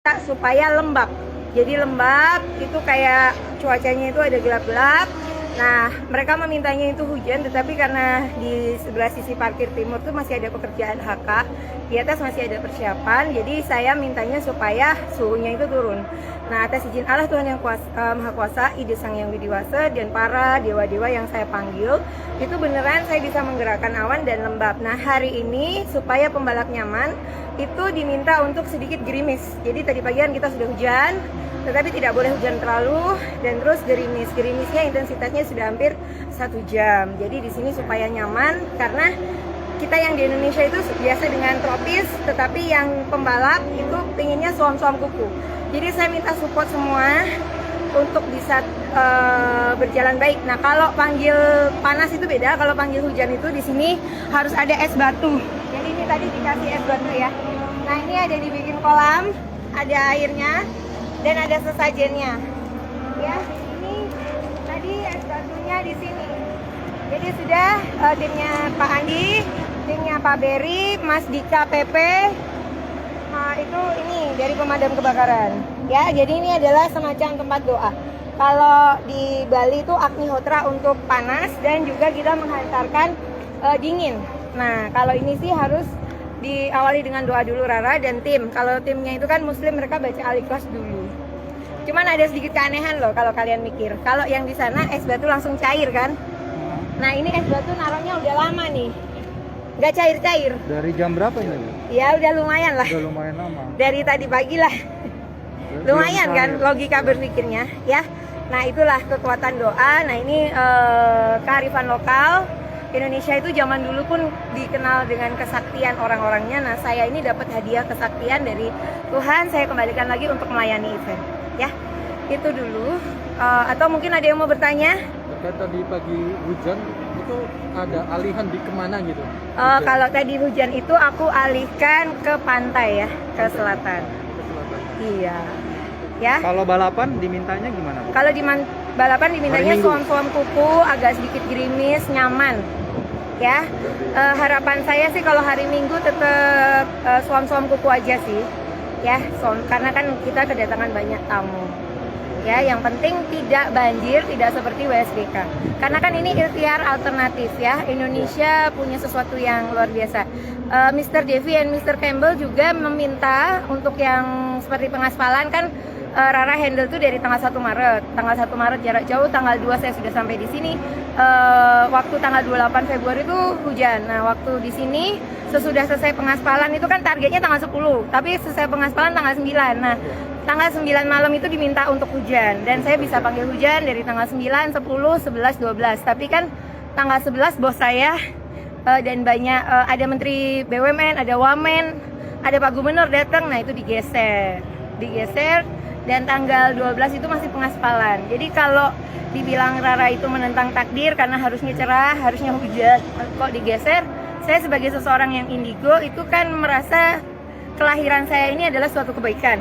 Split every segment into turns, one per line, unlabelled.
supaya lembab. Jadi lembab itu kayak cuacanya itu ada gelap-gelap. Nah, mereka memintanya itu hujan, tetapi karena di sebelah sisi parkir timur tuh masih ada pekerjaan HK, di atas masih ada persiapan, jadi saya mintanya supaya suhunya itu turun. Nah, atas izin Allah Tuhan yang Maha Kuasa, Ide Sang Yang Widiwasa, dan para dewa-dewa yang saya panggil, itu beneran saya bisa menggerakkan awan dan lembab. Nah, hari ini supaya pembalap nyaman, itu diminta untuk sedikit gerimis. Jadi tadi pagi kan kita sudah hujan, tetapi tidak boleh hujan terlalu, dan terus gerimisnya intensitasnya sudah hampir 1 jam. Jadi di sini supaya nyaman, karena kita yang di Indonesia itu biasa dengan tropis, tetapi yang pembalap itu pinginnya suam-suam kuku. Jadi saya minta support semua untuk bisa berjalan baik. Nah, kalau panggil panas itu beda, kalau panggil hujan itu di sini harus ada es batu. Jadi ini tadi dikasih es batu ya. Nah, ini ada dibikin kolam, ada airnya, dan ada sesajennya. Ya, ini tadi es batunya di sini. Jadi sudah timnya Pak Andi, timnya Pak Berry, Mas Dika PP, itu ini dari pemadam kebakaran. Ya, jadi ini adalah semacam tempat doa. Kalau di Bali itu Agnihotra untuk panas, dan juga kita menghantarkan dingin. Nah, kalau ini sih harus diawali dengan doa dulu Rara dan tim. Kalau timnya itu kan Muslim, mereka baca Al-Ikhlas dulu. Cuman ada sedikit keanehan loh kalau kalian mikir. Kalau yang di sana es batu langsung cair kan? Nah, ini es batu naruhnya udah lama nih, nggak cair-cair.
Dari jam berapa ini?
Ya udah lumayan lah.
Udah lumayan lama.
Dari tadi pagi lah. Lumayan kan logika berpikirnya ya. Nah, itulah kekuatan doa. Nah, ini kearifan lokal. Indonesia itu zaman dulu pun dikenal dengan kesaktian orang-orangnya. Nah, saya ini dapat hadiah kesaktian dari Tuhan, saya kembalikan lagi untuk melayani event. Ya, itu dulu. Atau mungkin ada yang mau bertanya?
Terkait tadi pagi hujan, itu ada alihan di kemana gitu?
Kalau tadi hujan itu aku alihkan ke pantai ya, ke selatan.
Ke selatan.
Iya. Ya.
Kalau balapan dimintanya gimana?
Kalau di balapan dimintanya suam-suam kuku, agak sedikit gerimis, nyaman. Ya, harapan saya sih kalau hari Minggu tetap suam-suam kuku aja sih. Ya, karena kan kita kedatangan banyak tamu. Ya, yang penting tidak banjir, tidak seperti WSBK. Karena kan ini ikhtiar alternatif ya. Indonesia punya sesuatu yang luar biasa. Mr. Devi dan Mr. Campbell juga meminta untuk yang seperti pengaspalan kan. Rara handle tuh dari tanggal 1 Maret. Tanggal 1 Maret jarak jauh, tanggal 2 saya sudah sampai di sini. Waktu tanggal 28 Februari itu hujan. Nah, waktu di sini sesudah selesai pengaspalan itu kan targetnya tanggal 10, tapi selesai pengaspalan tanggal 9. Nah, tanggal 9 malam itu diminta untuk hujan, dan saya bisa panggil hujan dari tanggal 9, 10, 11, 12. Tapi kan tanggal 11 bos saya dan banyak ada Menteri BUMN, ada Wamen, ada Pak Gubernur datang. Nah, itu digeser. Dan tanggal 12 itu masih pengaspalan. Jadi kalau dibilang Rara itu menentang takdir karena harusnya cerah, harusnya hujan, kok digeser? Saya sebagai seseorang yang indigo itu kan merasa kelahiran saya ini adalah suatu kebaikan.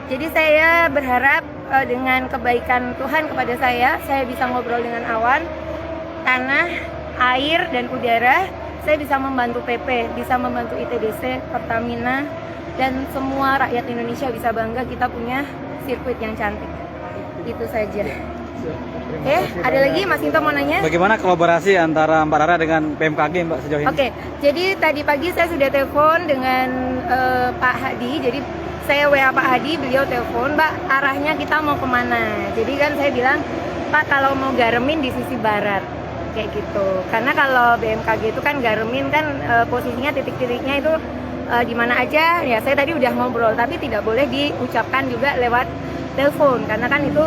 Jadi saya berharap dengan kebaikan Tuhan kepada saya bisa ngobrol dengan awan, tanah, air, dan udara. Saya bisa membantu PP, bisa membantu ITDC, Pertamina, dan semua rakyat Indonesia bisa bangga kita punya sirkuit yang cantik. Itu saja. Ada lagi Mas Into mau nanya?
Bagaimana kolaborasi antara Mbak Rara dengan PMKG Mbak sejauh ini?
Oke, jadi tadi pagi saya sudah telepon dengan Pak Hadi. Jadi saya WA Pak Hadi, beliau telepon, Mbak arahnya kita mau kemana? Jadi kan saya bilang, Pak kalau mau garemin di sisi barat, kayak gitu. Karena kalau BMKG itu kan garemin kan posisinya titik-titiknya itu di mana aja. Ya saya tadi udah ngobrol, tapi tidak boleh diucapkan juga lewat telepon karena kan itu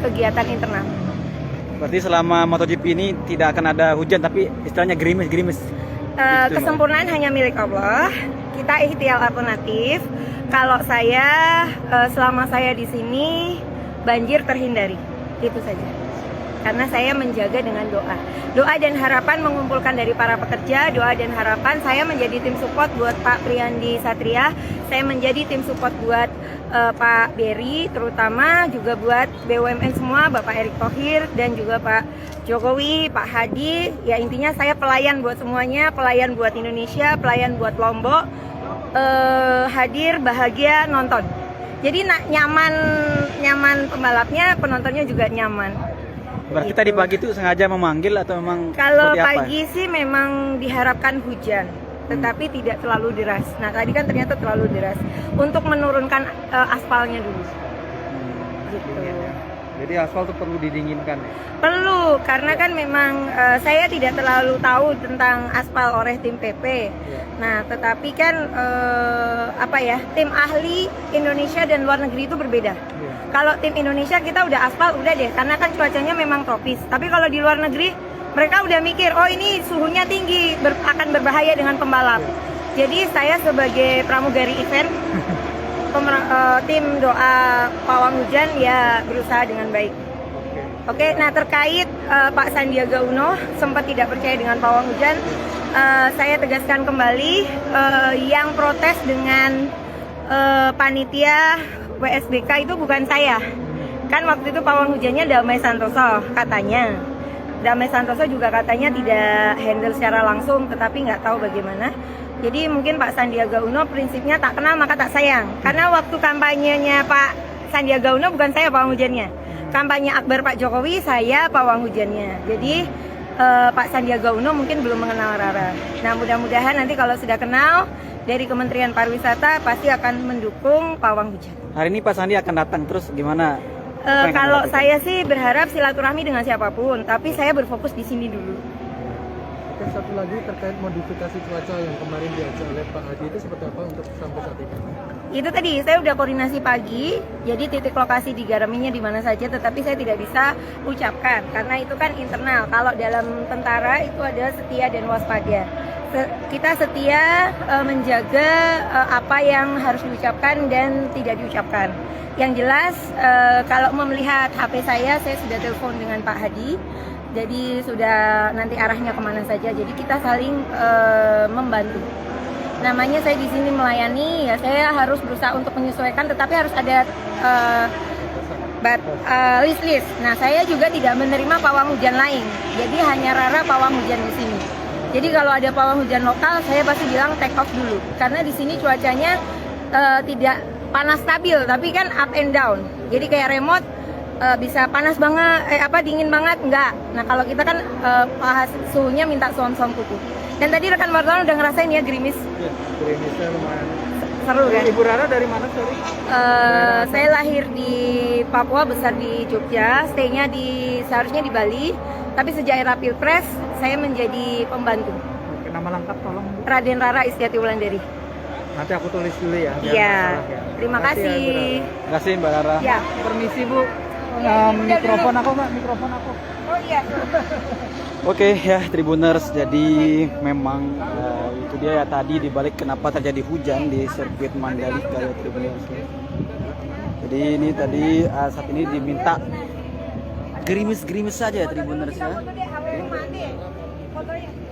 kegiatan internal.
Berarti selama MotoGP ini tidak akan ada hujan, tapi istilahnya gerimis.
Kesempurnaan hanya milik Allah. Kita ikhtiar alternatif. Kalau saya selama saya di sini banjir terhindari. Itu saja. Karena saya menjaga dengan doa. Doa dan harapan mengumpulkan dari para pekerja, doa dan harapan. Saya menjadi tim support buat Pak Priyandi Satria, saya menjadi tim support buat Pak Berry, terutama juga buat BUMN semua, Bapak Erick Thohir, dan juga Pak Jokowi, Pak Hadi. Ya intinya saya pelayan buat semuanya, pelayan buat Indonesia, pelayan buat Lombok. hadir, bahagia, nonton. Jadi nyaman pembalapnya, penontonnya juga nyaman.
Berarti tadi pagi itu sengaja memanggil atau memang
Kalau
seperti apa?
pagi sih memang diharapkan hujan, tetapi tidak terlalu deras. Nah tadi kan ternyata terlalu deras untuk menurunkan aspalnya dulu. Gitu.
Jadi aspal tuh perlu didinginkan ya?
Perlu, karena kan memang saya tidak terlalu tahu tentang aspal oleh tim PP. Nah, tetapi kan tim ahli Indonesia dan luar negeri itu berbeda. Kalau tim Indonesia kita udah aspal udah deh, karena kan cuacanya memang tropis. Tapi kalau di luar negeri mereka udah mikir, oh ini suhunya tinggi, akan berbahaya dengan pembalap. Jadi saya sebagai pramugari event tim doa pawang hujan ya berusaha dengan baik. Oke, nah terkait Pak Sandiaga Uno sempat tidak percaya dengan pawang hujan, saya tegaskan kembali yang protes dengan panitia WSBK itu bukan saya. Kan waktu itu pawang hujannya Damai Santoso katanya. Damai Santoso juga katanya tidak handle secara langsung, tetapi nggak tahu bagaimana. Jadi mungkin Pak Sandiaga Uno prinsipnya tak kenal maka tak sayang. Karena waktu kampanyenya Pak Sandiaga Uno bukan saya pawang hujannya. Kampanye akbar Pak Jokowi saya pawang hujannya. Jadi Pak Sandiaga Uno mungkin belum mengenal Rara. Nah mudah-mudahan nanti kalau sudah kenal dari Kementerian Pariwisata pasti akan mendukung pawang hujan.
Hari ini Pak Sandi akan datang, terus gimana?
Kalau saya sih berharap silaturahmi dengan siapapun, tapi saya berfokus di sini dulu.
Oke, satu lagi terkait modifikasi cuaca yang kemarin diajak oleh Pak Hadi itu seperti apa untuk sampai saat ini?
Itu tadi saya udah koordinasi pagi, jadi titik lokasi digaraminya di mana saja, tetapi saya tidak bisa ucapkan karena itu kan internal. Kalau dalam tentara itu ada setia dan waspada. Kita setia menjaga apa yang harus diucapkan dan tidak diucapkan. Yang jelas kalau mau melihat HP saya sudah telepon dengan Pak Hadi. Jadi sudah nanti arahnya kemana saja. Jadi kita saling membantu. Namanya saya di sini melayani, ya saya harus berusaha untuk menyesuaikan, tetapi harus ada list. Nah saya juga tidak menerima pawang hujan lain. Jadi hanya Rara pawang hujan di sini. Jadi kalau ada pawang hujan lokal, saya pasti bilang take off dulu. Karena di sini cuacanya tidak panas stabil, tapi kan up and down. Jadi kayak remote. Bisa panas banget, dingin banget, enggak. Nah kalau kita kan suhunya minta suam-suam kuku. Dan tadi rekan wartawan udah ngerasain ya gerimis.
Ya, gerimisnya lumayan.
Seru kan?
Ibu Rara dari mana, sorry?
Saya lahir di Papua, besar di Jogja, stay-nya seharusnya di Bali. Tapi sejak era Pilpres, saya menjadi pembantu.
Oke, nama lengkap tolong.
Raden Rara Istiati Wulandari.
Nanti aku tulis dulu ya.
Iya, terima kasih.
Terima kasih Mbak Rara.
Ya.
Permisi Bu. Mikrofon aku Mbak, mikrofon aku.
Oh iya.
Oke ya Tribuners, jadi memang itu dia ya tadi dibalik kenapa terjadi hujan di sirkuit Mandalika ya Tribuners. Jadi ini tadi saat ini diminta gerimis-gerimis saja ya Tribuners ya.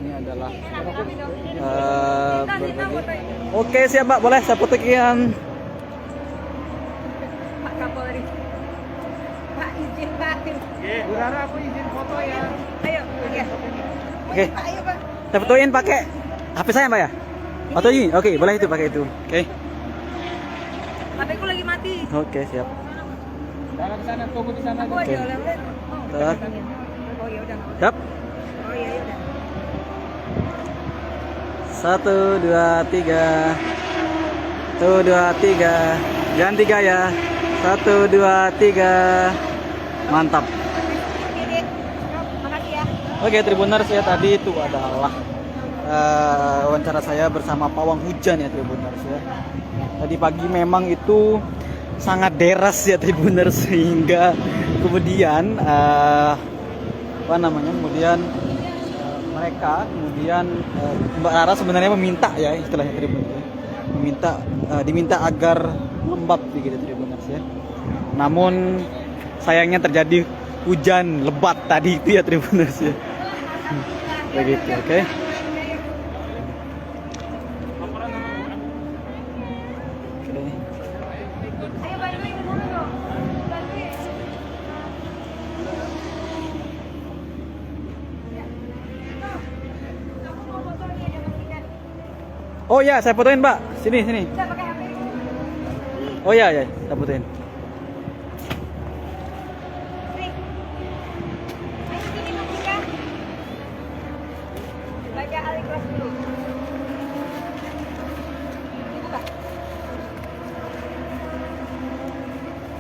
Ini adalah berbagai. Oke siap Mbak, boleh saya fotokin.
Pak Kapolri. Pak izin Pak.
Bu Rara, aku izin foto ya.
Ayo, ya.
Oke.
Pak, ayo Pak.
Saya fotoin pakai HP saya Mbak ya? Atau ini? Oke, boleh itu pakai itu. Oke.
HP ku lagi mati.
Oke, siap.
Rara di sana, tunggu di sana.
Aku
Oke.
ada oleh-oleh.
Bentar.
Oh ya udah.
Siap.
Oh iya udah.
1, 2, 3. 1, 2, 3. Jangan 3 ya. 1, 2, 3. Mantap.
Oke, makasih ya.
Oke, Tribuners ya tadi itu adalah wawancara saya bersama pawang hujan ya Tribuners ya. Tadi pagi memang itu sangat deras ya Tribuners sehingga kemudian kemudian Mbak Rara sebenarnya meminta ya istilahnya Tribuners, diminta agar lembab begitu Tribuners ya. Namun sayangnya terjadi hujan lebat tadi itu ya Tribuners ya. Begitu, oke.
Ayo bantuin ke sana dong. Bantuin.
Oh ya, saya fotoin Mbak. Sini, sini.
Bisa pakai HP.
Oh iya, ya, tabutin.
Sini. Ayo sini Mustika. Baca Al-Ikhlas dulu. Dibuka.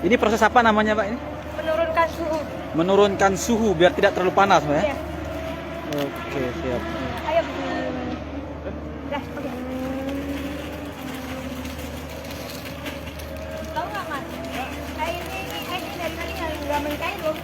Ini proses apa namanya, Pak ini?
Menurunkan suhu.
Menurunkan suhu biar tidak terlalu panas, Pak ya?
Iya.
Oke, siap.
Ayo. Dah, oke. Tahu nggak Mas? Air ini dari tadi nggak main kain loh.